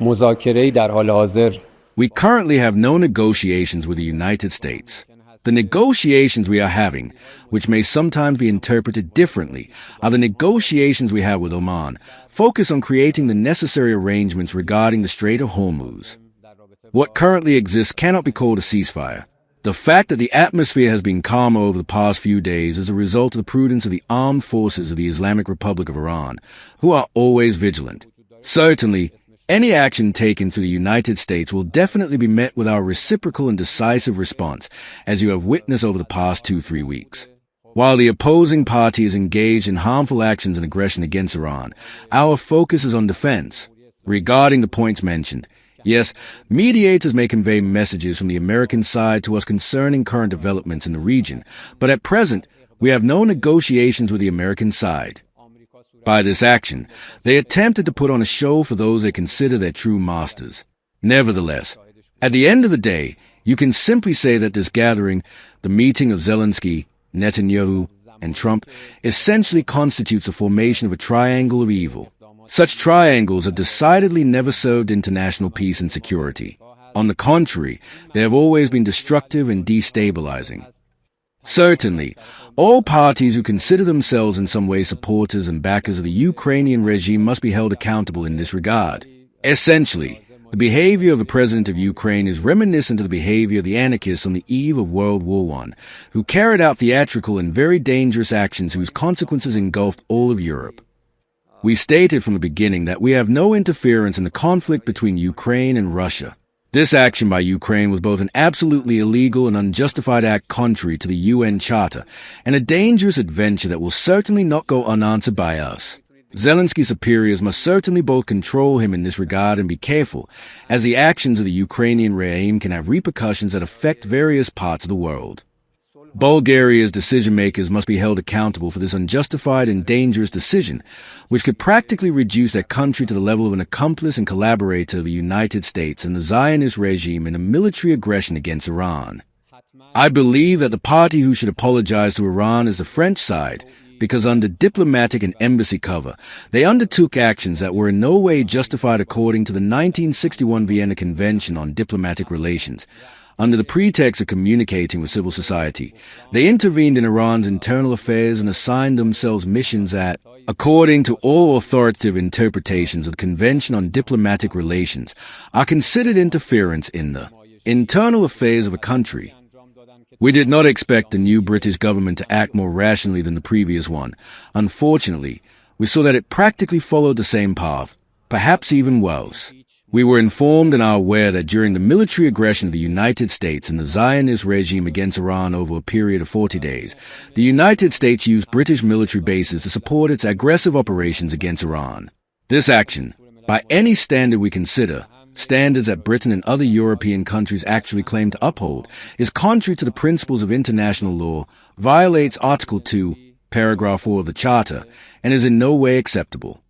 مذاکره‌ای در حال حاضر We currently have no negotiations with the United States. The negotiations we are having, which may sometimes be interpreted differently, are the negotiations we have with Oman, focus on creating the necessary arrangements regarding the Strait of Hormuz. What currently exists cannot be called a ceasefire. The fact that the atmosphere has been calmer over the past few days is a result of the prudence of the armed forces of the Islamic Republic of Iran, who are always vigilant. Certainly, any action taken through the United States will definitely be met with our reciprocal and decisive response, as you have witnessed over the past 2-3 weeks. While the opposing party is engaged in harmful actions and aggression against Iran, our focus is on defense. Regarding the points mentioned, yes, mediators may convey messages from the American side to us concerning current developments in the region, but at present, we have no negotiations with the American side. By this action, they attempted to put on a show for those they consider their true masters. Nevertheless, at the end of the day, you can simply say that this gathering, the meeting of Zelensky, Netanyahu, and Trump, essentially constitutes the formation of a triangle of evil. Such triangles have decidedly never served international peace and security. On the contrary, they have always been destructive and destabilizing. Certainly, all parties who consider themselves in some way supporters and backers of the Ukrainian regime must be held accountable in this regard. Essentially, the behavior of the president of Ukraine is reminiscent of the behavior of the anarchists on the eve of World War I, who carried out theatrical and very dangerous actions whose consequences engulfed all of Europe. We stated from the beginning that we have no interference in the conflict between Ukraine and Russia. This action by Ukraine was both an absolutely illegal and unjustified act contrary to the UN Charter, and a dangerous adventure that will certainly not go unanswered by us. Zelensky's superiors must certainly both control him in this regard and be careful, as the actions of the Ukrainian regime can have repercussions that affect various parts of the world. Bulgaria's decision-makers must be held accountable for this unjustified and dangerous decision, which could practically reduce their country to the level of an accomplice and collaborator of the United States and the Zionist regime in a military aggression against Iran. I believe that the party who should apologize to Iran is the French side, because under diplomatic and embassy cover, they undertook actions that were in no way justified according to the 1961 Vienna Convention on Diplomatic Relations. Under the pretext of communicating with civil society, they intervened in Iran's internal affairs and assigned themselves missions that, according to all authoritative interpretations of the Convention on Diplomatic Relations, are considered interference in the internal affairs of a country. We did not expect the new British government to act more rationally than the previous one. Unfortunately, we saw that it practically followed the same path, perhaps even worse. We were informed and are aware that during the military aggression of the United States and the Zionist regime against Iran over a period of 40 days, the United States used British military bases to support its aggressive operations against Iran. This action, by any standard we consider, standards that Britain and other European countries actually claim to uphold, is contrary to the principles of international law, violates Article 2, Paragraph 4 of the Charter, and is in no way acceptable.